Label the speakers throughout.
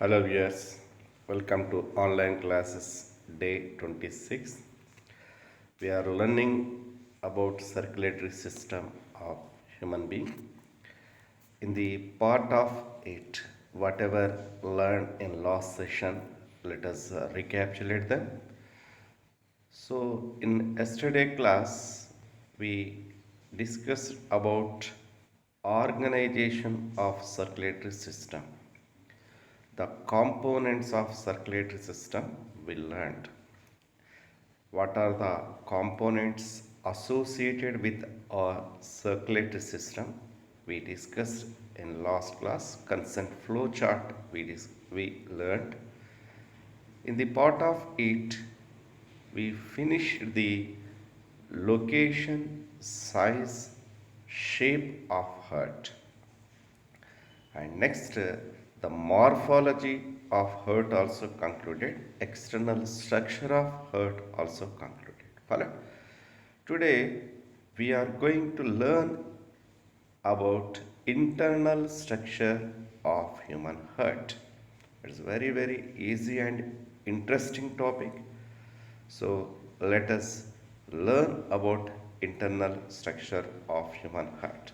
Speaker 1: Hello viewers, welcome to online classes day 26. We are learning about circulatory system of human being. In the part of it, whatever learned in last session, let us recapitulate them. So in yesterday class, we discussed about organization of circulatory system, the components of circulatory system we learned. What are the components associated with a circulatory system? We discussed in last class. Consent flow chart we learned. In the part of it, we finished the location, size, shape of heart. And next, the morphology of heart also concluded. External structure of heart also concluded. Follow? Today, we are going to learn about internal structure of human heart. It's very easy and interesting topic. So let us learn about internal structure of human heart.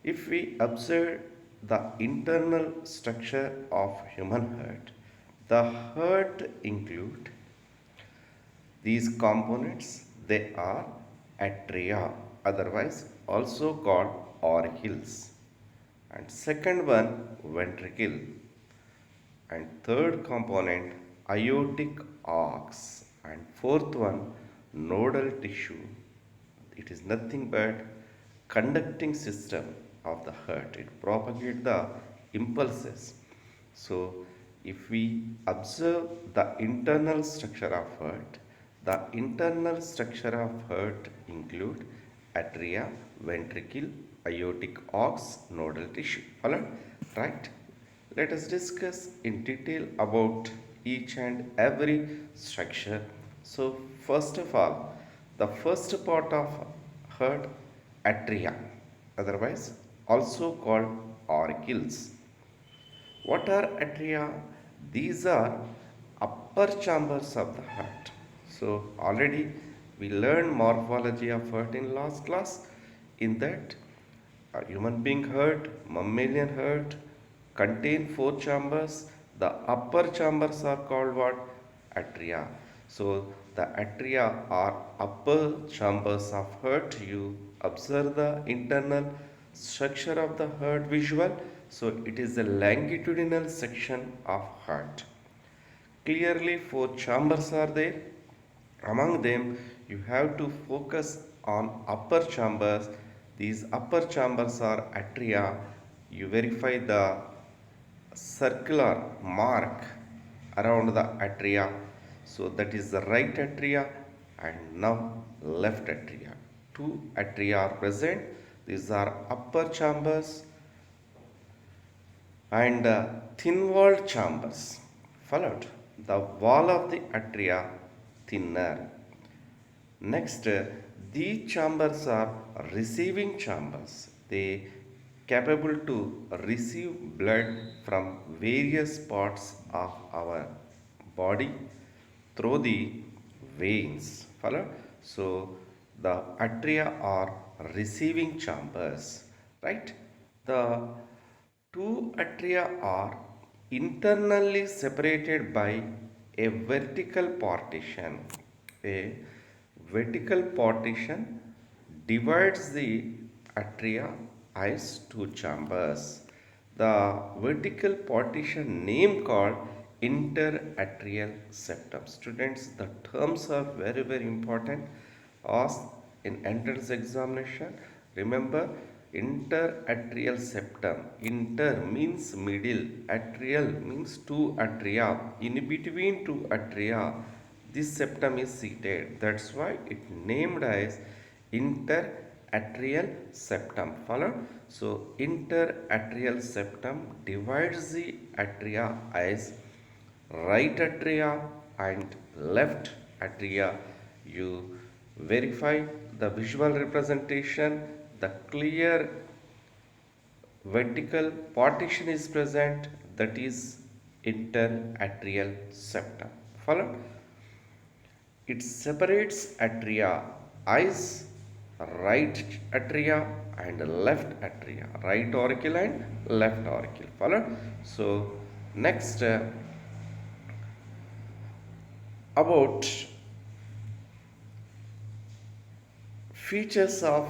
Speaker 1: If we observe the internal structure of human heart, the heart include these components. They are atria, otherwise also called auricles, and second one ventricle, and third component aortic arcs, and fourth one nodal tissue. It is nothing but conducting system of the heart. It propagates the impulses. So if we observe the internal structure of heart, the internal structure of heart include atria, ventricle, aortic arcs, nodal tissue. Follow? Right? Let us discuss in detail about each and every structure. So first of all, the first part of heart, atria, otherwise also called auricles. What are atria? These are upper chambers of the heart. So already we learned morphology of heart in last class. In that, a human being heart, mammalian heart, contain four chambers. The upper chambers are called what? Atria. So the atria are upper chambers of heart. You observe the internal structure of the heart visual. So it is the longitudinal section of heart. Clearly four chambers are there. Among them you have to focus on upper chambers. These upper chambers are atria. You verify the circular mark around the atria. So that is the right atria and now left atria. Two atria are present. These are upper chambers and thin walled chambers. Followed. The wall of the atria thinner. Next, these chambers are receiving chambers. They capable to receive blood from various parts of our body through the veins. Follow? So the atria are receiving chambers, right? The two atria are internally separated by a vertical partition. A vertical partition divides the atria as two chambers. The vertical partition name called interatrial septum. Students, the terms are very important. Asked in entrance examination. Remember, interatrial septum. Inter means middle. Atrial means two atria. In between two atria, this septum is seated. That's why it named as interatrial septum. Follow? So interatrial septum divides the atria as right atria and left atria. You verify the visual representation. The clear vertical partition is present, that is interatrial septum. Follow? It separates atria, eyes, right atria and left atria, right auricle and left auricle. Follow? So next about features of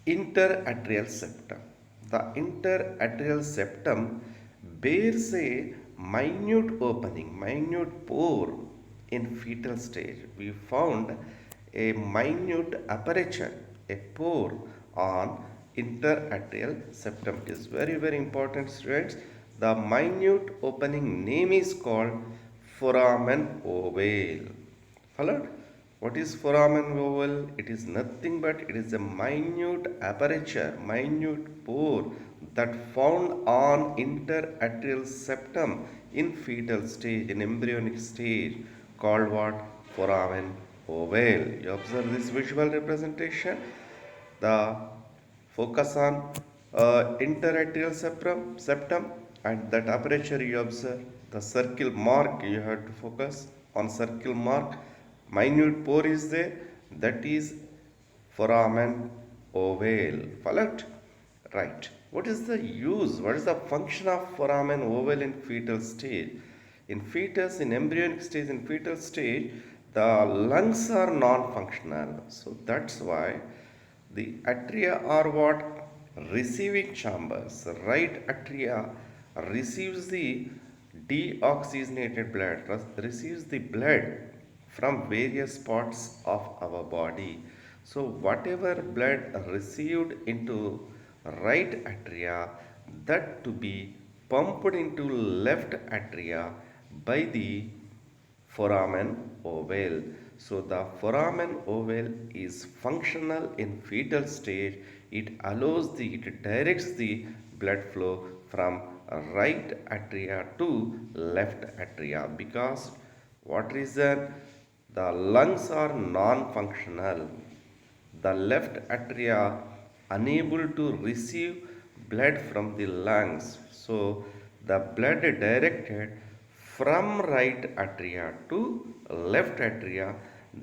Speaker 1: interatrial septum. The interatrial septum bears a minute pore in fetal stage. We found a minute aperture, a pore on interatrial septum. It is very, very important, students. The minute opening name is called foramen ovale. Followed? What is foramen oval? It is nothing but it is a minute aperture, minute pore that found on interatrial septum in fetal stage, in embryonic stage, called what? Foramen ovale. You observe this visual representation. The focus on interatrial septum and that aperture you observe. The circle mark you have to focus on circle mark. Minute pore is there, that is foramen ovale. Followed? Right. What is the use? What is the function of foramen ovale in fetal stage? In fetus, in embryonic stage, in fetal stage, the lungs are non-functional. So that's why the atria are what? Receiving chambers. Right atria receives the deoxygenated blood, receives the blood from various parts of our body. So whatever blood received into right atria, that to be pumped into left atria by the foramen ovale. So the foramen ovale is functional in fetal stage. It directs the blood flow from right atria to left atria. Because what reason? The lungs are non-functional. The left atria unable to receive blood from the lungs. So the blood directed from right atria to left atria,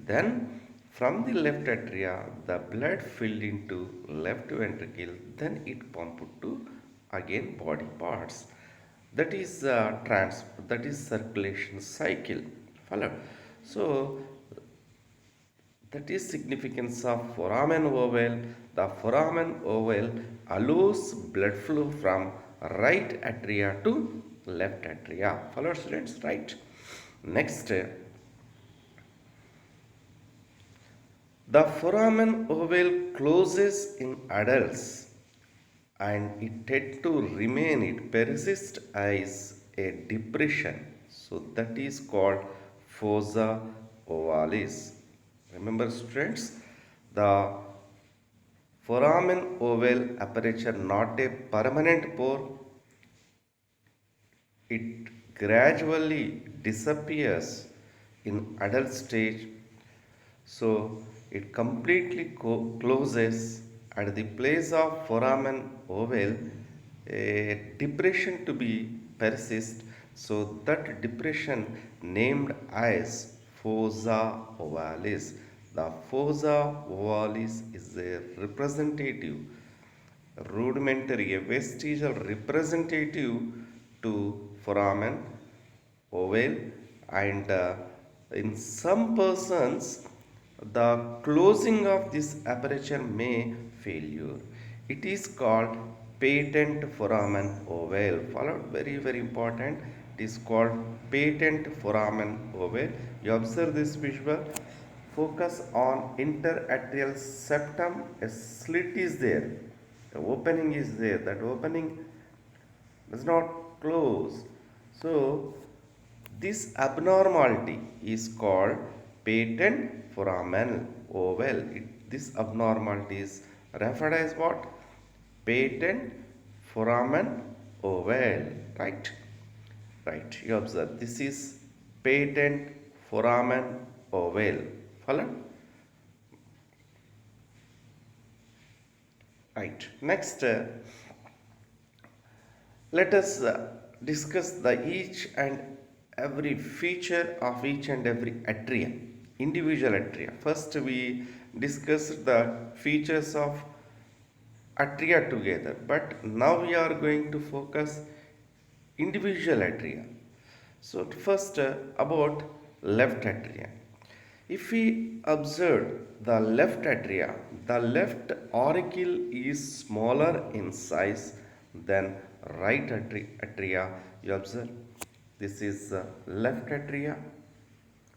Speaker 1: then from the left atria the blood filled into left ventricle, then it pumped to again body parts. That is that is circulation cycle. Follow? So that is significance of foramen ovale. The foramen ovale allows blood flow from right atria to left atria. Follow, students? Right. Next, the foramen ovale closes in adults and it tend to remain, it persists as a depression. So that is called fossa ovalis. Remember, students, the foramen ovale aperture not a permanent pore. It gradually disappears in adult stage. So it completely closes at the place of foramen ovale, a depression to be persist. So that depression named as fossa ovalis. The fossa ovalis is a representative, rudimentary, a vestigial representative to foramen ovale, and in some persons the closing of this aperture may failure. It is called patent foramen ovale. Followed? Very, very important. It is called patent foramen ovale. You observe this visual. Focus on interatrial septum. A slit is there. The opening is there. That opening does not close. So this abnormality is called patent foramen ovale. This abnormality is referred as what? Patent foramen ovale. Right? Right. You observe. This is patent foramen ovale. Follow? Right. Next, let us discuss the each and every feature of each and every atria, individual atria. First we discussed the features of atria together, but now we are going to focus individual atria. So first about left atria. If we observe the left atria, the left auricle is smaller in size than right atria. You observe, this is left atria.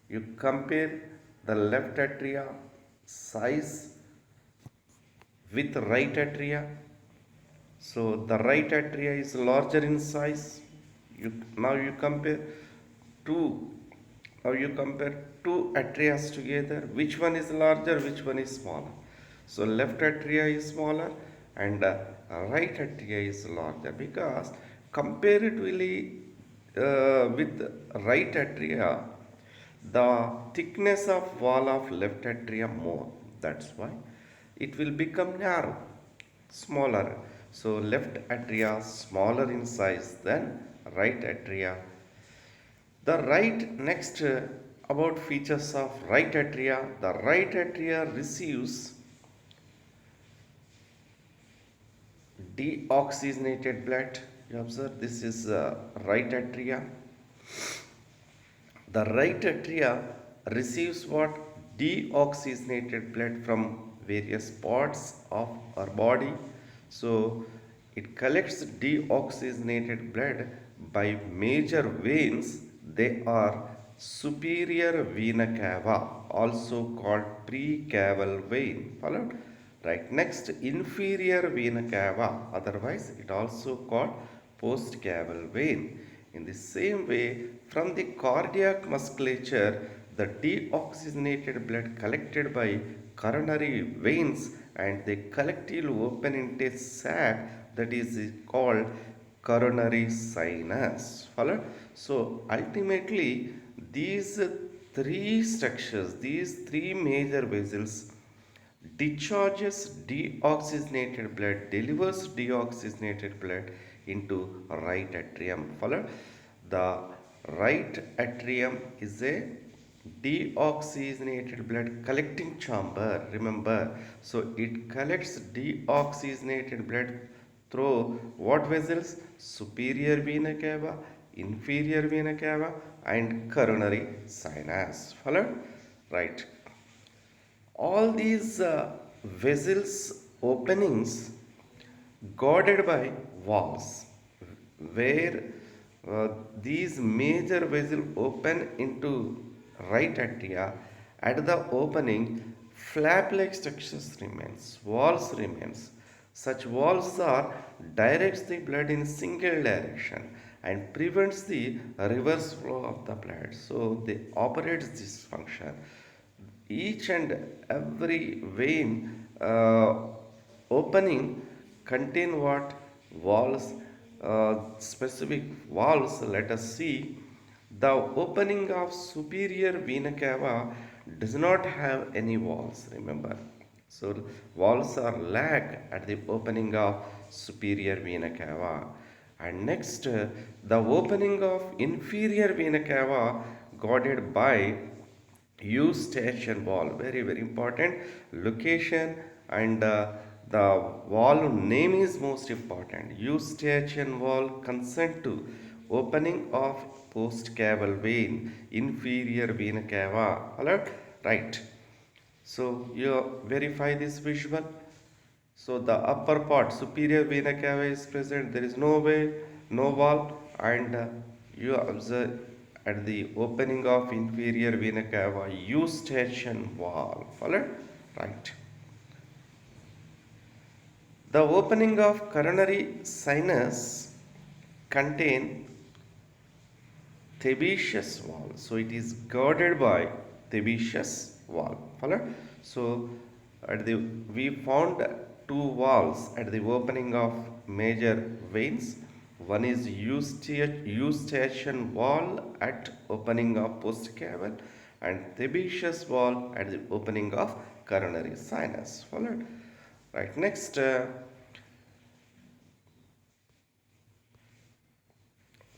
Speaker 1: You compare the left atria size with right atria. So the right atria is larger in size. Now you compare two. Now you compare two atrias together. Which one is larger? Which one is smaller? So left atria is smaller and right atria is larger, because comparatively with right atria, the thickness of wall of left atrium more. That's why it will become narrow, smaller. So left atria smaller in size than right atria. The right next about features of right atria. The right atria receives deoxygenated blood. You observe, this is right atria. The right atria receives what? Deoxygenated blood from various parts of our body. So it collects deoxygenated blood by major veins. They are superior vena cava, also called precaval vein. Followed? Right. Next, inferior vena cava, otherwise it also called postcaval vein. In the same way, from the cardiac musculature, the deoxygenated blood collected by coronary veins and they collectively open into a sac that is called coronary sinus. Follow? So ultimately, these three structures, these three major vessels discharges deoxygenated blood, delivers deoxygenated blood into right atrium. Follow? The right atrium is a deoxygenated blood collecting chamber. Remember, so it collects deoxygenated blood through what vessels? Superior vena cava, inferior vena cava, and coronary sinus. Follow? Right. All these vessels openings guarded by walls, where these major vessels open into right atria. At the opening, flap-like structures remains, walls remains. Such walls are directs the blood in single direction and prevents the reverse flow of the blood. So they operates this function. Each and every vein opening contain what? Walls, specific walls. Let us see. The opening of superior vena cava does not have any walls, remember. So walls are lack at the opening of superior vena cava. And next, the opening of inferior vena cava guarded by eustachian wall. Very very important location, and the wall name is most important. Eustachian wall consent to opening of postcaval vein, inferior vena cava. Alert? Right. So you verify this visual. So the upper part, superior vena cava is present. There is no way, no wall, and you observe at the opening of inferior vena cava, eustachian wall. Follow? Right. The opening of coronary sinus contain Thebaceous wall. So it is guarded by Thebaceous wall. Follow? So at the we found two walls at the opening of major veins. One is Eustachian wall at opening of postcaval, and Thebaceous wall at the opening of coronary sinus. Followed? Right. Next.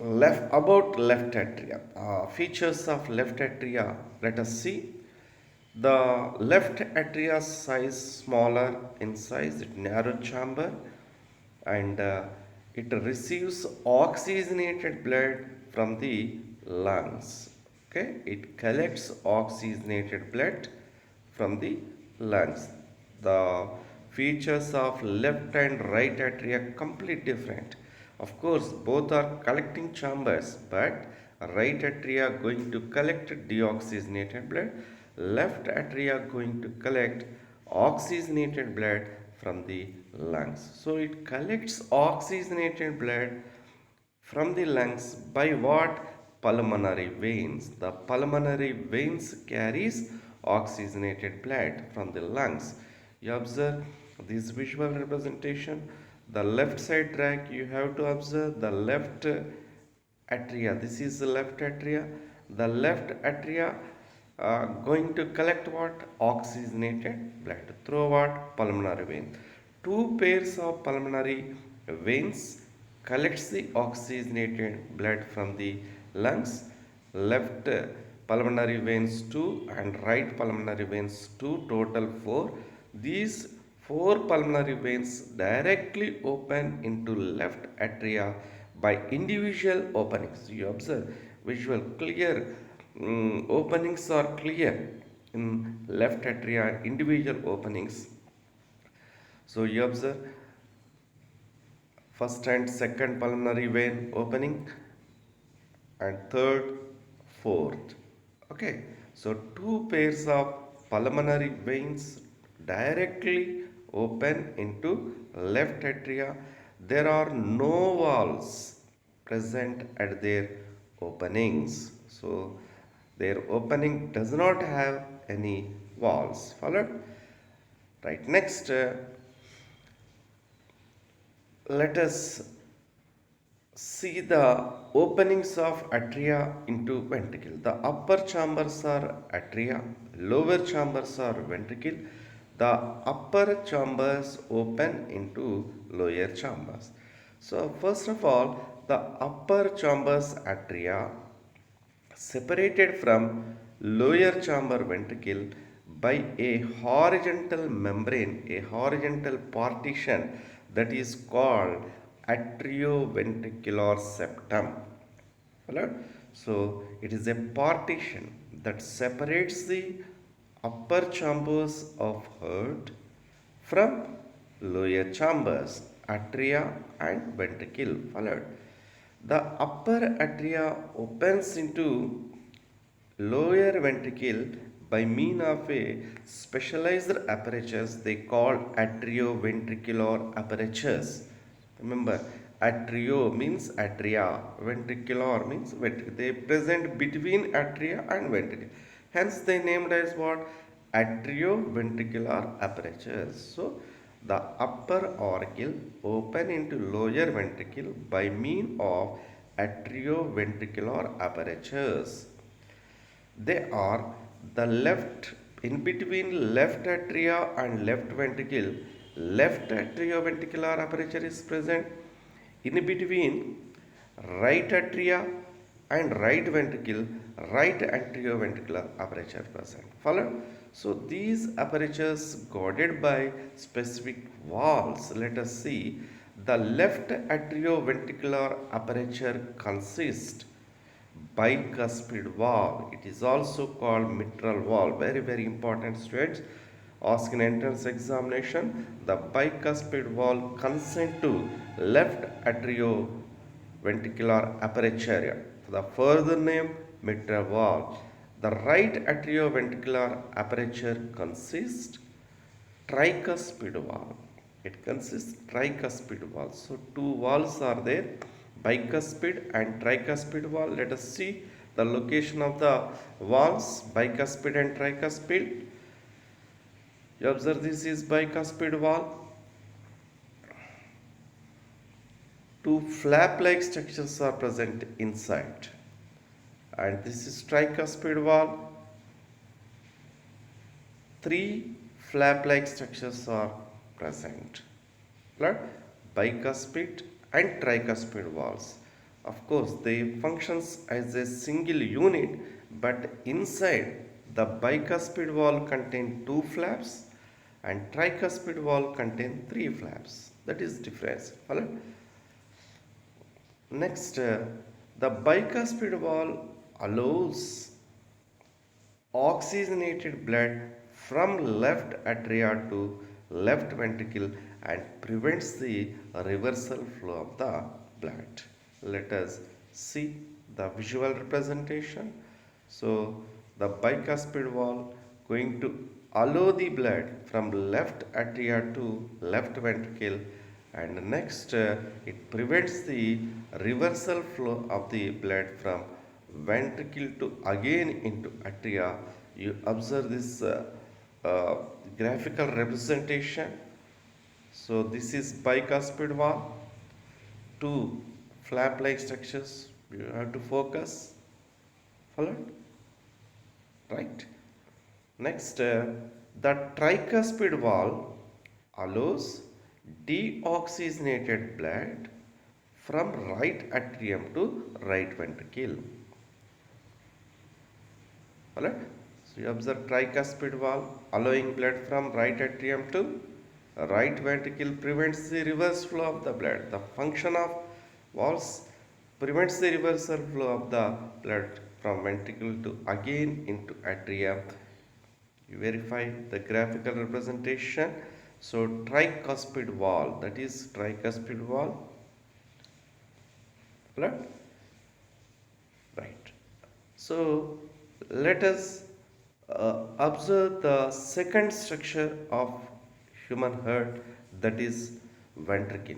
Speaker 1: Left atria. Features of left atria. Let us see. The left atria size smaller in size, it narrow chamber, and it receives oxygenated blood from the lungs. Okay, it collects oxygenated blood from the lungs. The features of left and right atria completely different. Of course, both are collecting chambers, but right atria going to collect deoxygenated blood, left atria going to collect oxygenated blood from the lungs. So it collects oxygenated blood from the lungs by what? Pulmonary veins. The pulmonary veins carries oxygenated blood from the lungs. You observe this visual representation. The left side track, you have to observe the left atria. This is the left atria. The left atria going to collect what? Oxygenated blood through what? Pulmonary vein. Two pairs of pulmonary veins collects the oxygenated blood from the lungs. Left pulmonary veins 2 and right pulmonary veins 2, total 4. These 4 pulmonary veins directly open into left atria by individual openings. You observe visual clear openings are clear in left atria, individual openings. So you observe first and second pulmonary vein opening and third, fourth. Okay, so two pairs of pulmonary veins directly open into left atria. There are no walls present at their openings. So their opening does not have any walls. Followed? Right. Next, let us see the openings of atria into ventricle. The upper chambers are atria, lower chambers are ventricle. The upper chambers open into lower chambers. So first of all, the upper chambers atria separated from lower chamber ventricle by a horizontal membrane, a horizontal partition that is called atrioventricular septum. Followed? So it is a partition that separates the upper chambers of heart from lower chambers, atria and ventricle. Followed. The upper atria opens into lower ventricle by mean of a specialized apparatus they call atrioventricular apparatus. Remember, atrio means atria, ventricular means ventricle. They present between atria and ventricle. Hence, they named as what? Atrioventricular apparatus. So, the upper auricle open into lower ventricle by mean of atrioventricular apparatus. They are the left, in between left atria and left ventricle, left atrioventricular aperture is present. In between right atria and right ventricle, right atrioventricular aperture present. Follow? So these apertures guarded by specific walls. Let us see. The left atrioventricular aperture consists bicuspid valve. It is also called mitral valve. Very, very important, students. Ask in entrance examination. The bicuspid valve consent to left atrioventricular aperture. The further name, mitral valve. The right atrioventricular aperture consists tricuspid valve. It consists tricuspid valve. So two valves are there, bicuspid and tricuspid valve. Let us see the location of the valves, bicuspid and tricuspid. You observe this is bicuspid valve. Two flap-like structures are present inside, and this is tricuspid valve. Three flap-like structures are present. Bicuspid and tricuspid valves. Of course, they functions as a single unit, but inside the bicuspid wall contain two flaps and tricuspid wall contain three flaps. That is difference. Follow? Next, the bicuspid wall allows oxygenated blood from left atria to left ventricle and prevents the reversal flow of the blood. Let us see the visual representation. So the bicuspid wall going to allow the blood from left atria to left ventricle, and next it prevents the reversal flow of the blood from ventricle to again into atria. You observe this uh, graphical representation. So this is bicuspid wall, two flap-like structures. You have to focus. Followed? Right. Next, the tricuspid wall allows deoxygenated blood from right atrium to right ventricle. Alright? So you observe tricuspid wall allowing blood from right atrium to right ventricle prevents the reverse flow of the blood. The function of valves prevents the reversal flow of the blood from ventricle to again into atria. You verify the graphical representation. So tricuspid wall, that is tricuspid wall. Right? Right. So let us observe the second structure of human heart, that is ventricle.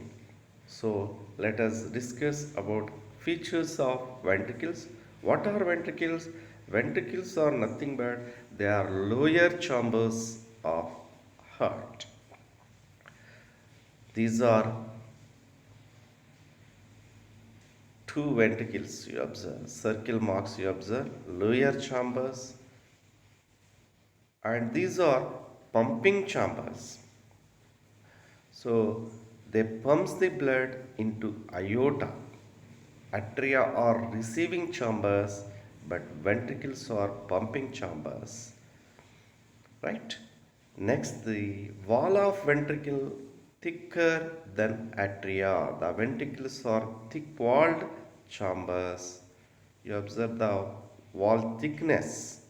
Speaker 1: So let us discuss about features of ventricles. What are ventricles? Ventricles are nothing but they are lower chambers of heart. These are two ventricles you observe, circle marks you observe, lower chambers, and these are pumping chambers. So they pumps the blood into aorta. Atria are receiving chambers, but ventricles are pumping chambers. Right? Next, the wall of ventricle thicker than atria. The ventricles are thick-walled chambers. You observe the wall thickness.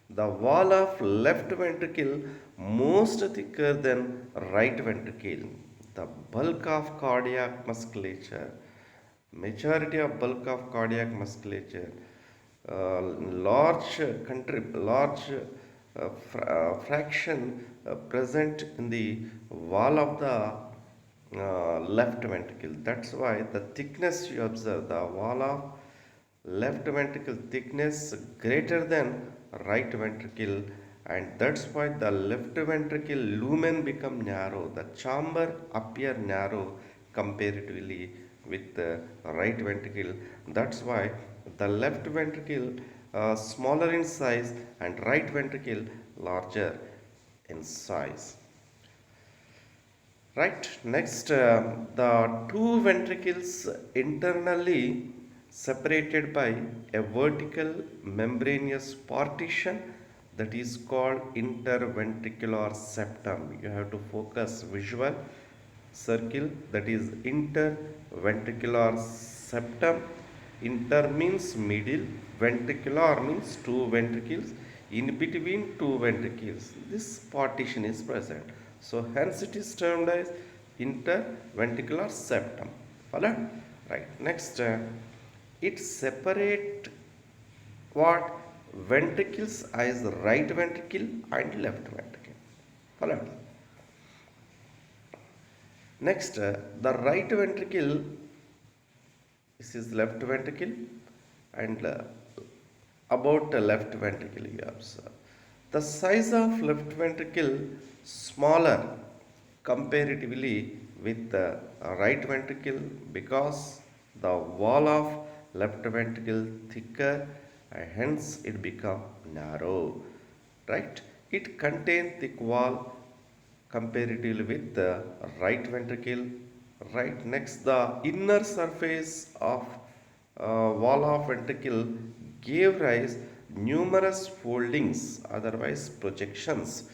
Speaker 1: The wall of left ventricle most thicker than right ventricle. The bulk of cardiac musculature, majority of bulk of cardiac musculature, large fraction present in the wall of the left ventricle. That's why the thickness you observe, the wall of left ventricle thickness greater than right ventricle, and that's why the left ventricle lumen become narrow. The chamber appear narrow comparatively with the right ventricle. That's why the left ventricle smaller in size and right ventricle larger in size. Right, next, the two ventricles internally separated by a vertical membranous partition that is called interventricular septum. You have to focus visual circle, that is interventricular septum. Inter means middle, ventricular means two ventricles. In between two ventricles, this partition is present. So hence it is termed as interventricular septum. Follow? Right. Next, it separate what ventricles as right ventricle and left ventricle. Follow? Next, the right ventricle, this is left ventricle, and about the left ventricle you observe. The size of left ventricle smaller comparatively with the right ventricle because the wall of left ventricle thicker and hence it become narrow. Right? It contains thick wall comparatively with the right ventricle. Right. Next, the inner surface of wall of ventricle gave rise numerous foldings, otherwise projections.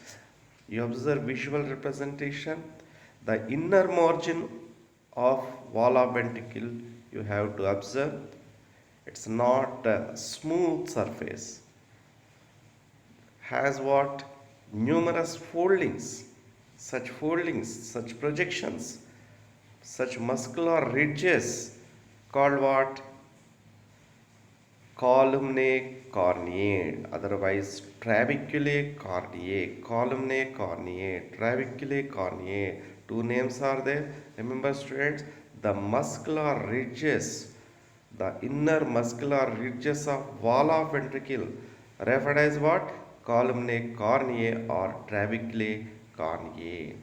Speaker 1: You observe visual representation. The inner margin of wall of ventricle you have to observe. It's not a smooth surface. Has what? Numerous foldings, such projections, such muscular ridges called what? Columnae corneae, otherwise trabeculae corneae, columnae corneae, trabeculae corneae. Two names are there. Remember, students, the muscular ridges, the inner muscular ridges of wall of ventricle, referred as what? Columnae corneae or trabeculae corneae.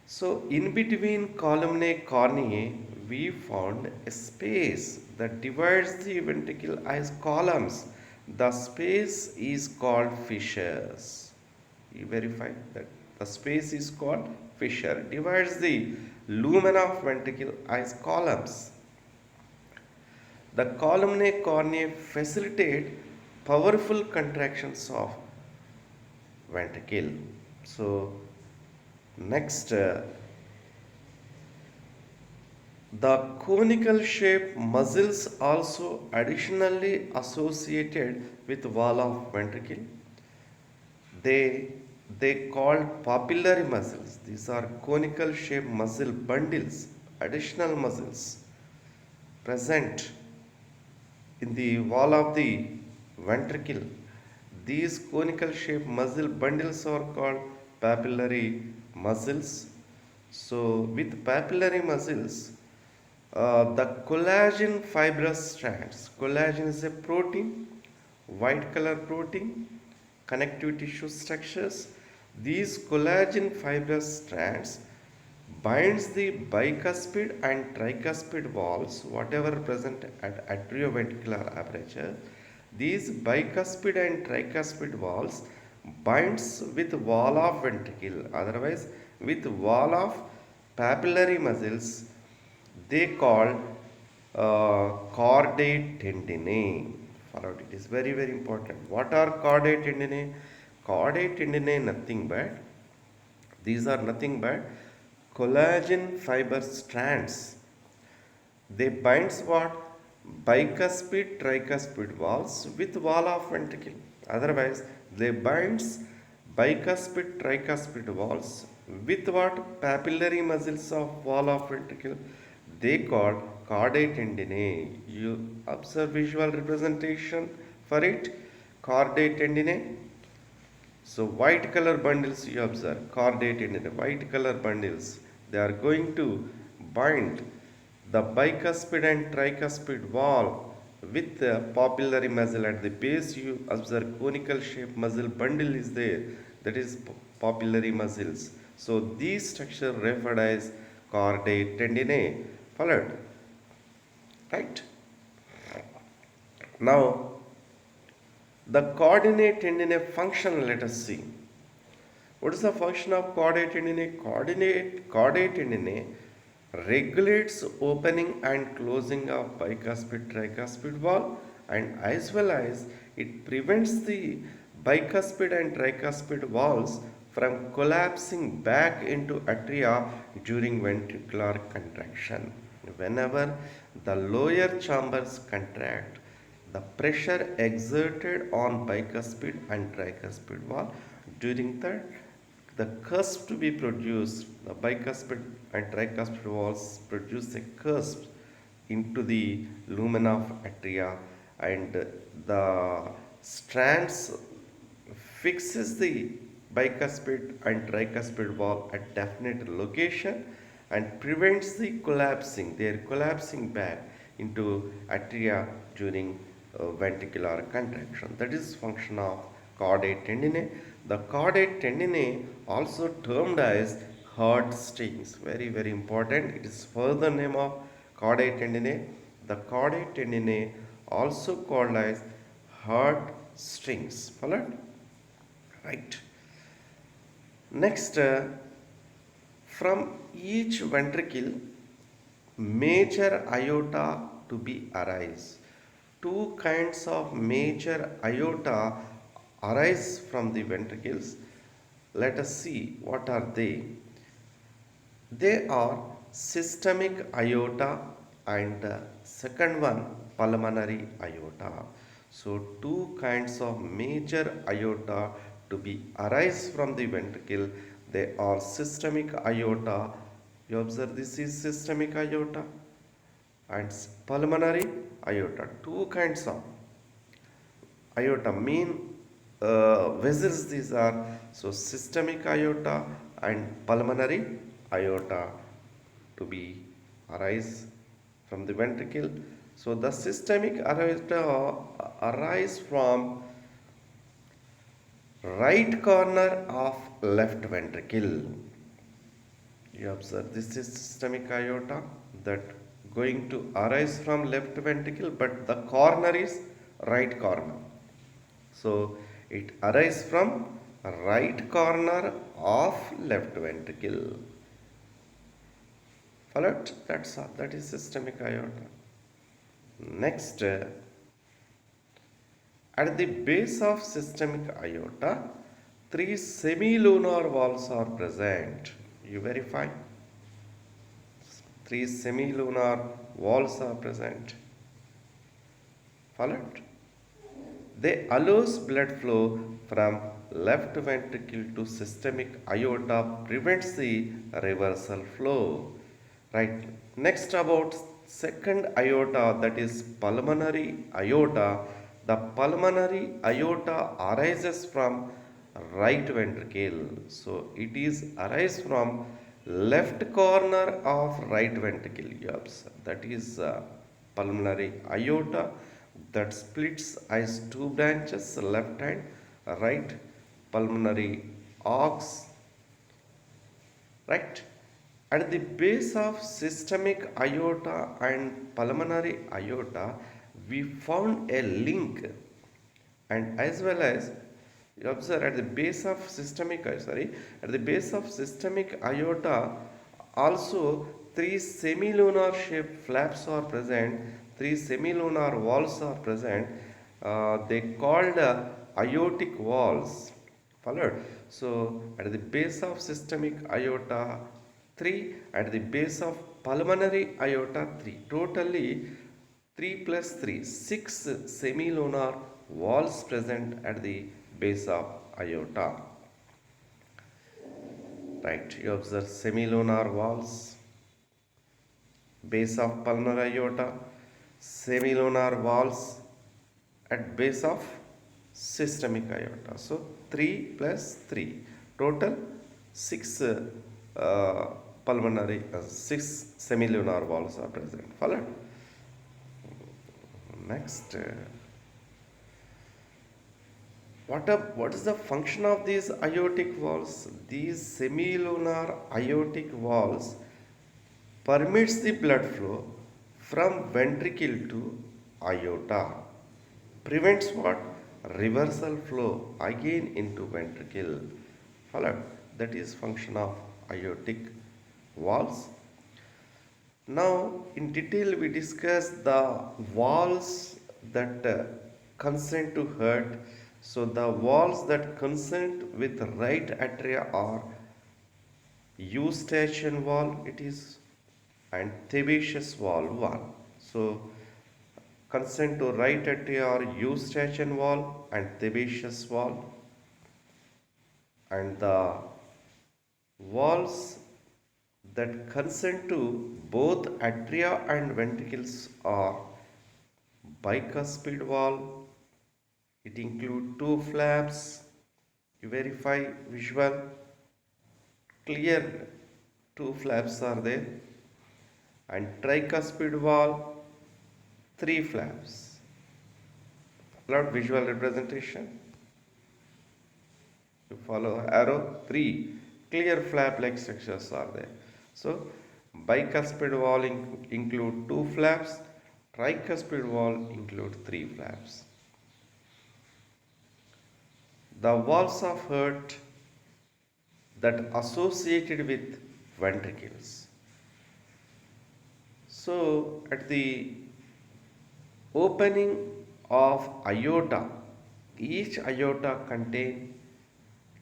Speaker 1: So, in between columnae corneae, we found a space that divides the ventricle as columns. The space is called fissures. You verify that the space is called fissure. Divides the lumen of ventricle as columns. The columnae corneae facilitate powerful contractions of ventricle. So, next, the conical shape muscles also additionally associated with wall of ventricle. They they called papillary muscles. These are conical shape muscle bundles, additional muscles present in the wall of the ventricle. These conical shaped muscle bundles are called papillary muscles. So, with papillary muscles, the collagen fibrous strands. Collagen is a protein, white color protein, connective tissue structures. These collagen fibrous strands binds the bicuspid and tricuspid walls, whatever present at atrioventricular aperture. These bicuspid and tricuspid walls binds with wall of ventricle, otherwise with wall of papillary muscles. They call chordae tendineae. Followed. It is very important. What are chordae tendineae? Chordae tendineae nothing but, these are nothing but collagen fiber strands. They binds what? Bicuspid, tricuspid walls with wall of ventricle. Otherwise, they binds bicuspid, tricuspid walls with what? Papillary muscles of wall of ventricle. They called chordae tendineae. You observe visual representation for it. Chordae tendineae. So white color bundles you observe, chordae tendineae, white color bundles. They are going to bind the bicuspid and tricuspid wall with the papillary muscle. At the base you observe conical shaped muscle bundle is there, that is papillary muscles. So these structure referred as chordae tendineae. Followed, right? Now the chordae tendineae function, let us see. What is the function of chordae tendineae? Chordae tendineae regulates opening and closing of bicuspid tricuspid wall, and as well as it prevents the bicuspid and tricuspid walls from collapsing back into atria during ventricular contraction. Whenever the lower chambers contract, the pressure exerted on bicuspid and tricuspid wall during the cusp to be produced, the bicuspid and tricuspid walls produce a cusp into the lumen of atria, and the strands fixes the bicuspid and tricuspid wall at definite location and prevents the collapsing. They are collapsing back into atria during ventricular contraction. That is function of chordae tendineae. The chordae tendineae also termed as heart strings. Very important. It is further name of chordae tendineae. The chordae tendineae also called as heart strings. Followed? Right. Next, from each ventricle major aorta to be arise. Two kinds of major aorta arise from the ventricles. Let us see what are they. They are systemic aorta and second one pulmonary aorta. So two kinds of major aorta to be arise from the ventricle. They are systemic aorta. You observe this is systemic aorta and pulmonary aorta. Two kinds of aorta main vessels these are, so systemic aorta and pulmonary aorta to be arise from the ventricle. So the systemic aorta arise from right corner of left ventricle. You observe this is systemic aorta that going to arise from left ventricle, but the corner is right corner. So it arises from right corner of left ventricle. Followed? That's all. That is systemic aorta. Next, at the base of systemic aorta, three semilunar valves are present. You verify? Three semilunar valves are present. Followed? They allows blood flow from left ventricle to systemic aorta, prevents the reversal flow. Right. Next about second aorta, that is pulmonary aorta. The pulmonary aorta arises from right ventricle. So it is arise from left corner of right ventricle. You observe. That is pulmonary aorta that splits as two branches, left and right pulmonary arcs. Right. At the base of systemic aorta and pulmonary aorta, we found a link, and as well as you observe at the base of systemic at the base of systemic aorta also three semilunar shaped flaps are present, three semilunar walls are present. They called aortic walls. Followed. So at the base of systemic aorta 3, at the base of pulmonary aorta 3. Totally 3 plus 3, 6 semilunar walls present at the base of aorta. Right, you observe semilunar walls, base of pulmonary aorta, semilunar walls at base of systemic aorta. So 3 plus 3, total 6 pulmonary, 6 semilunar walls are present. Followed. Next, what is the function of these aortic walls? These semilunar aortic walls permits the blood flow from ventricle to aorta, prevents what? Reversal flow again into ventricle. Followed. That is function of aortic walls. Now in detail we discuss the walls that consent to heart. So the walls that consent with right atria are eustachian wall, it is, and Thebatius wall 1. So consent to right atria are eustachian wall and Thebatius wall, and the walls that consent to both atria and ventricles are bicuspid wall. It includes two flaps. You verify visual. Clear two flaps are there. And tricuspid wall, three flaps. Loud visual representation. You follow arrow, three clear flap like structures are there. So bicuspid wall include two flaps, tricuspid wall include three flaps. The walls of heart that associated with ventricles. So, at the opening of aorta, each aorta contains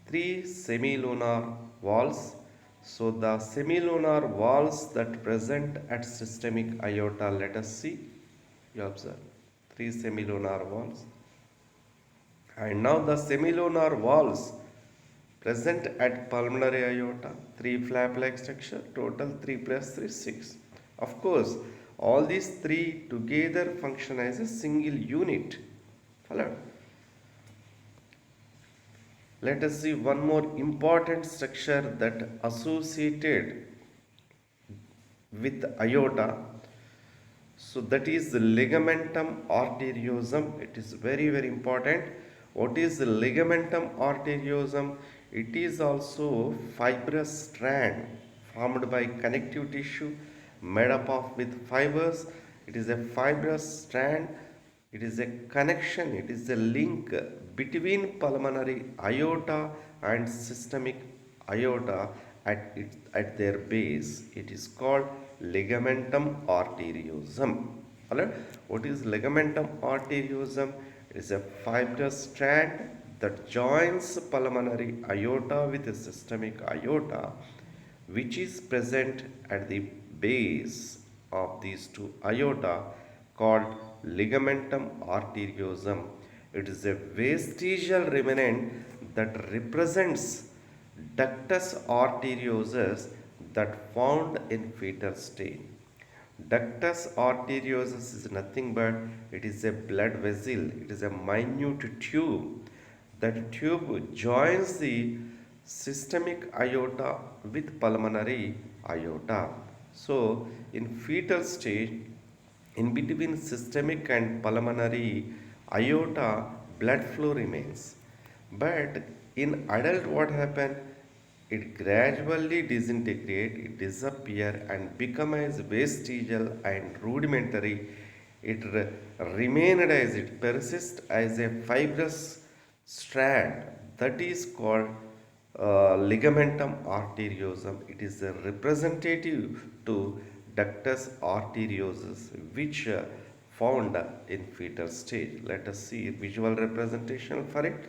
Speaker 1: three semilunar valves. So, the semilunar valves that present at systemic aorta, let us see. You observe three semilunar valves. And now the semilunar valves present at pulmonary aorta, three flap-like structure, total 3 plus 3, 6. Of course, all these three together function as a single unit. Followed. Let us see one more important structure that associated with aorta. So that is the ligamentum arteriosum. It is very very important. What is the ligamentum arteriosum? It is also fibrous strand formed by connective tissue made up of with fibers. It is a fibrous strand. It is a connection. It is a link between pulmonary aorta and systemic aorta at their base. It is called ligamentum arteriosum. Alright? What is ligamentum arteriosum? It is a fibrous strand that joins pulmonary aorta with the systemic aorta, which is present at the base of these two aorta, called ligamentum arteriosum. It is a vestigial remnant that represents ductus arteriosus that found in fetal state. Ductus arteriosus is nothing but it is a blood vessel. It is a minute tube. That tube joins the systemic aorta with pulmonary aorta. So, in fetal stage, in between systemic and pulmonary aorta, blood flow remains. But in adult, what happen? It gradually disintegrate, it disappear and become as vestigial and rudimentary. It remained as it persists as a fibrous strand that is called ligamentum arteriosum. It is a representative to ductus arteriosus, which found in fetal stage. Let us see visual representation for it.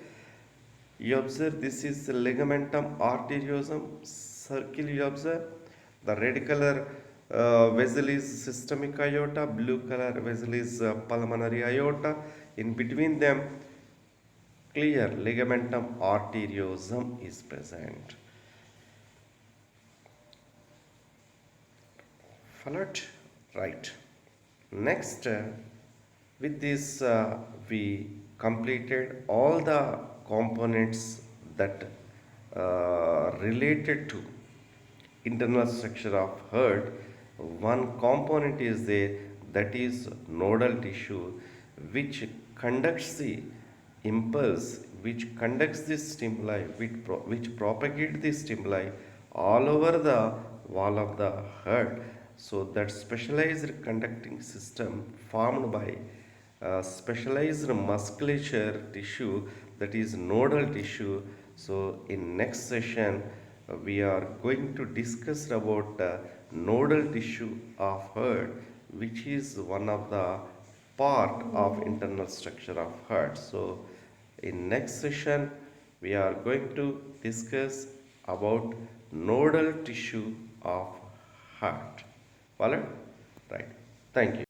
Speaker 1: You observe this is the ligamentum arteriosum, circle you observe. The red color vessel is systemic aorta, blue color vessel is pulmonary aorta. In between them, clear ligamentum arteriosum is present. Followed? Right. Next, with this, we completed all the components that related to internal structure of heart. One component is there, that is nodal tissue, which conducts the impulse, which conducts the stimuli, which propagate the stimuli all over the wall of the heart. So that specialized conducting system formed by specialized musculature tissue, that is nodal tissue. So in next session we are going to discuss about nodal tissue of heart, which is one of the part of internal structure of heart. So in next session we are going to discuss about nodal tissue of heart. Followed? Right. Thank you.